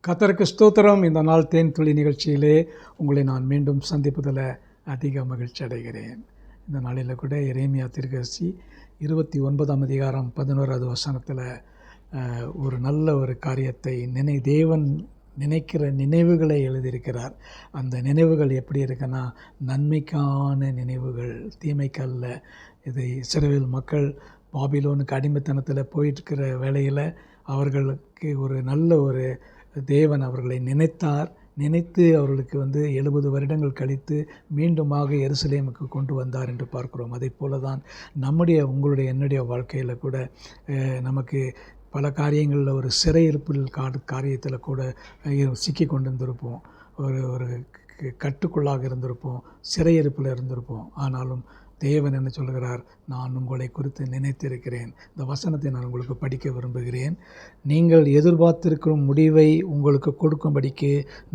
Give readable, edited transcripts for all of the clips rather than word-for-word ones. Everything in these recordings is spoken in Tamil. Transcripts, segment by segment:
கர்த்தருக்கு ஸ்தோத்திரம். இந்த நாள் தேன் துளி நிகழ்ச்சியிலே உங்களை நான் மீண்டும் சந்திப்பதில் அதிக மகிழ்ச்சி அடைகிறேன். இந்த நாளில் கூட எரேமியா தீர்க்கதரிசி 29ஆம் அதிகாரம் 11வது வசனத்தில் ஒரு நல்ல ஒரு காரியத்தை தேவன் நினைக்கிற நினைவுகளை எழுதியிருக்கிறார். அந்த நினைவுகள் எப்படி இருக்குன்னா, நன்மைக்கான நினைவுகள், தீமைக்கல்ல. இது இஸ்ரவேல் மக்கள் பாபிலோனுக்கு அடிமைத்தனத்தில் போயிட்டுருக்கிற வேளையில் அவர்களுக்கு ஒரு நல்ல ஒரு தேவன் அவர்களை நினைத்து அவர்களுக்கு 70 வருடங்கள் கழித்து மீண்டுமாக எருசலேமுக்கு கொண்டு வந்தார் என்று பார்க்கிறோம். அதை போல தான் உங்களுடைய என்னுடைய வாழ்க்கையில் கூட நமக்கு பல காரியங்களில் ஒரு சிறையிருப்பில் காரியத்தில் கூட சிக்கி கொண்டு இருந்திருப்போம். ஒரு கட்டுக்குள்ளாக இருந்திருப்போம், சிறையிருப்பில் இருந்திருப்போம். ஆனாலும் தேவன் என்ன சொல்கிறார்? நான் உங்களை குறித்து நினைத்திருக்கிறேன். இந்த வசனத்தை நான் உங்களுக்கு படிக்க விரும்புகிறேன். நீங்கள் எதிர்பார்த்திருக்கும் முடிவை உங்களுக்கு கொடுக்கும்படிக்கு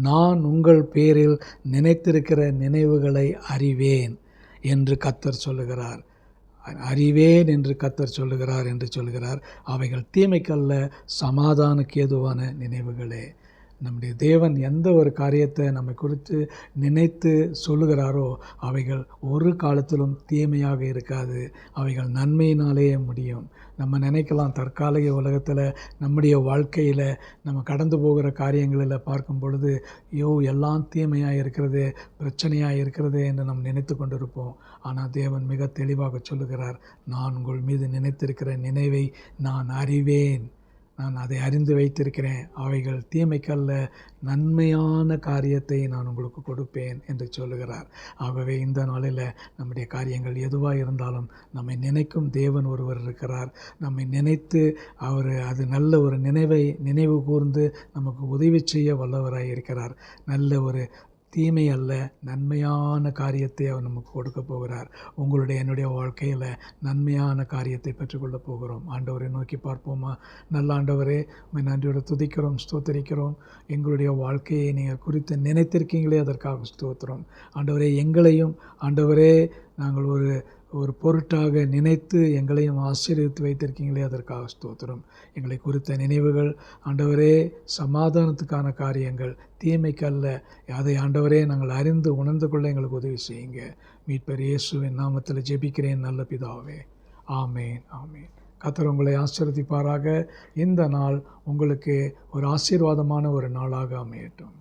நான் உங்கள் பேரில் நினைத்திருக்கிற நினைவுகளை அறிவேன் என்று கர்த்தர் சொல்லுகிறார். அறிவேன் என்று கர்த்தர் சொல்லுகிறார் என்று சொல்கிறார். அவைகள் தீமைக்கல்ல, சமாதானக்கு ஏதுவான நினைவுகளே. நம்முடைய தேவன் எந்த ஒரு காரியத்தை நம்மை குறித்து நினைத்து சொல்லுகிறாரோ அவைகள் ஒரு காலத்திலும் தீமையாக இருக்காது. அவைகள் நன்மையினாலேயே முடியும். நம்ம நினைக்கலாம், தற்காலிக உலகத்தில் நம்முடைய வாழ்க்கையில் நம்ம கடந்து போகிற காரியங்களில் பார்க்கும் பொழுது எல்லாம் தீமையாக இருக்கிறது, பிரச்சனையாக இருக்கிறது என்று நாம் நினைத்து கொண்டிருப்போம். ஆனால் தேவன் மிக தெளிவாக சொல்லுகிறார், நான் உங்கள் மீது நினைத்திருக்கிற நினைவை நான் அறிவேன், நான் அதை அறிந்து வைத்திருக்கிறேன். அவைகள் தீமைக்கல்ல, நன்மையான காரியத்தை நான் உங்களுக்கு கொடுப்பேன் என்று சொல்லுகிறார். ஆகவே இந்த நாளில் நம்முடைய காரியங்கள் எதுவாக இருந்தாலும் நம்மை நினைக்கும் தேவன் ஒருவர் இருக்கிறார். நம்மை நினைத்து அது நல்ல ஒரு நினைவு கூர்ந்து நமக்கு உதவி செய்ய வல்லவராக இருக்கிறார். நல்ல ஒரு தீமை அல்ல, நன்மையான காரியத்தை அவர் நமக்கு கொடுக்க போகிறார். உங்களுடைய என்னுடைய வாழ்க்கையில் நன்மையான காரியத்தை பெற்றுக்கொள்ளப் போகிறோம். ஆண்டவரை நோக்கி பார்ப்போமா? நல்ல ஆண்டவரே, நன்றியோடு துதிக்கிறோம், ஸ்தோத்தரிக்கிறோம். எங்களுடைய வாழ்க்கையை நீங்கள் குறித்து நினைத்திருக்கீங்களே, அதற்காக ஸ்தோத்திரம். ஆண்டவரே, எங்களையும் ஆண்டவரே நாங்கள் ஒரு பொருட்டாக நினைத்து எங்களையும் ஆசீர்வதித்து வைத்திருக்கீங்களே, அதற்காக ஸ்தோத்திரம். எங்களை குறித்த நினைவுகள் ஆண்டவரே சமாதானத்துக்கான காரியங்கள், தீமைக்கல்ல. அதை ஆண்டவரே நாங்கள் அறிந்து உணர்ந்து கொள்ள எங்களுக்கு உதவி செய்யுங்க. மீட்பர் இயேசுவின் நாமத்தில் ஜெபிக்கிறேன் நல்ல பிதாவே. ஆமேன், ஆமேன். கர்த்தர் உங்களை ஆசீர்வதிப்பாராக. இந்த நாள் உங்களுக்கு ஒரு ஆசீர்வாதமான ஒரு நாளாக அமையட்டும்.